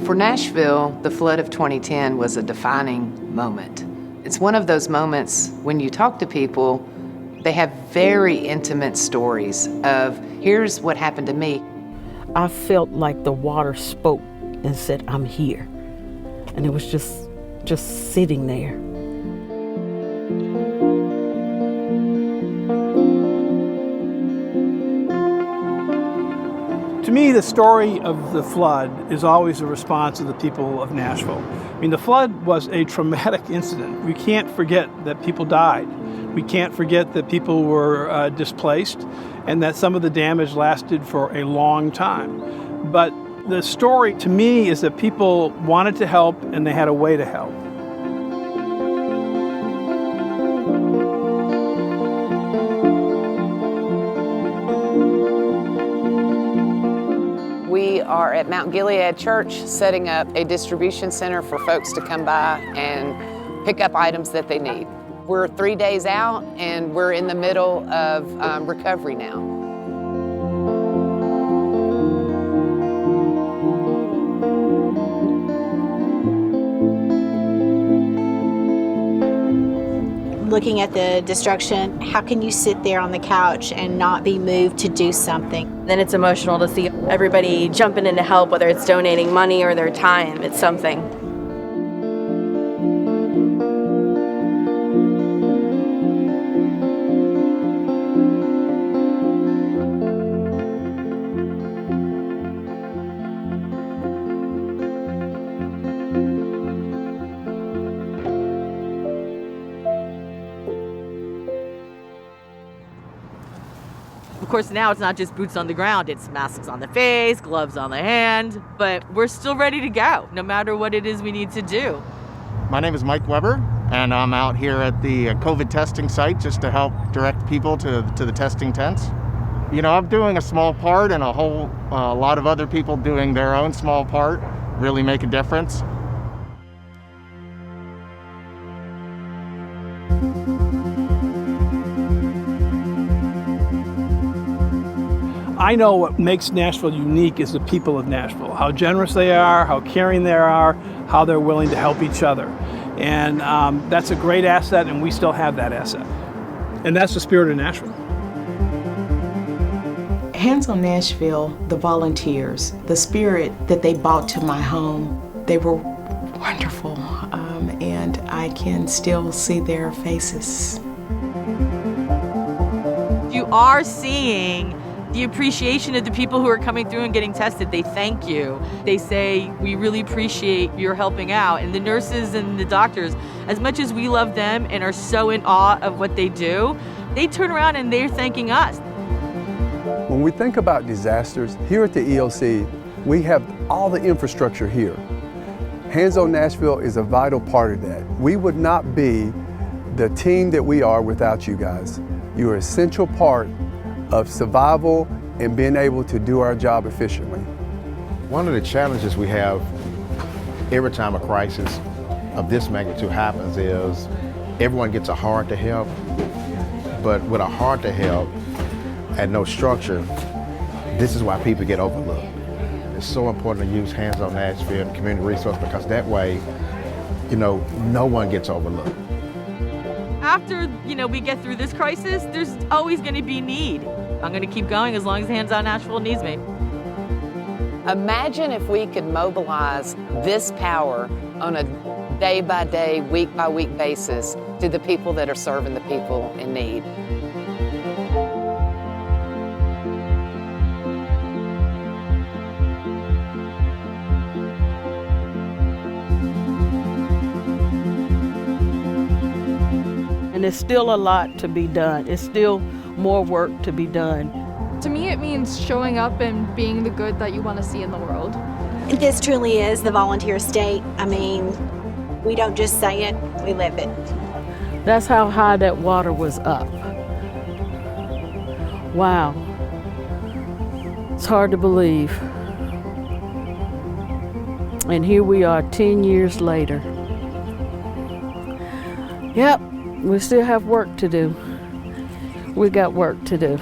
For Nashville, the flood of 2010 was a defining moment. It's one of those moments when you talk to people, they have very intimate stories of, here's what happened to me. I felt like the water spoke and said, I'm here. And it was just sitting there. To me, the story of the flood is always a response of the people of Nashville. I mean, the flood was a traumatic incident. We can't forget that people died. We can't forget that people were displaced and that some of the damage lasted for a long time. But the story to me is that people wanted to help and they had a way to help. We are at Mount Gilead Church setting up a distribution center for folks to come by and pick up items that they need. We're 3 days out and we're in the middle of recovery now. Looking at the destruction, how can you sit there on the couch and not be moved to do something? Then it's emotional to see everybody jumping in to help, whether it's donating money or their time. It's something. Of course, now it's not just boots on the ground, it's masks on the face, gloves on the hand, but we're still ready to go, no matter what it is we need to do. My name is Mike Weber, and I'm out here at the COVID testing site just to help direct people to the testing tents. You know, I'm doing a small part, and a lot of other people doing their own small part really make a difference. I know what makes Nashville unique is the people of Nashville, how generous they are, how caring they are, how they're willing to help each other. And that's a great asset, and we still have that asset. And that's the spirit of Nashville. Hands On Nashville, the volunteers, the spirit that they brought to my home, they were wonderful. And I can still see their faces. You are seeing the appreciation of the people who are coming through and getting tested. They thank you. They say, we really appreciate your helping out. And the nurses and the doctors, as much as we love them and are so in awe of what they do, they turn around and they're thanking us. When we think about disasters, here at the EOC, we have all the infrastructure here. Hands On Nashville is a vital part of that. We would not be the team that we are without you guys. You're an essential part of survival and being able to do our job efficiently. One of the challenges we have every time a crisis of this magnitude happens is everyone gets a heart to help, but with a heart to help and no structure, this is why people get overlooked. It's so important to use Hands On Nashville and community resource because that way, you know, no one gets overlooked. After, we get through this crisis, there's always going to be need. I'm going to keep going as long as Hands On Nashville needs me. Imagine if we could mobilize this power on a day-by-day, week-by-week basis to the people that are serving the people in need. And there's still a lot to be done. It's still more work to be done. To me, it means showing up and being the good that you want to see in the world. This truly is the volunteer state. I mean, we don't just say it, we live it. That's how high that water was up. Wow. It's hard to believe. And here we are 10 years later. Yep, we still have work to do. We got work to do.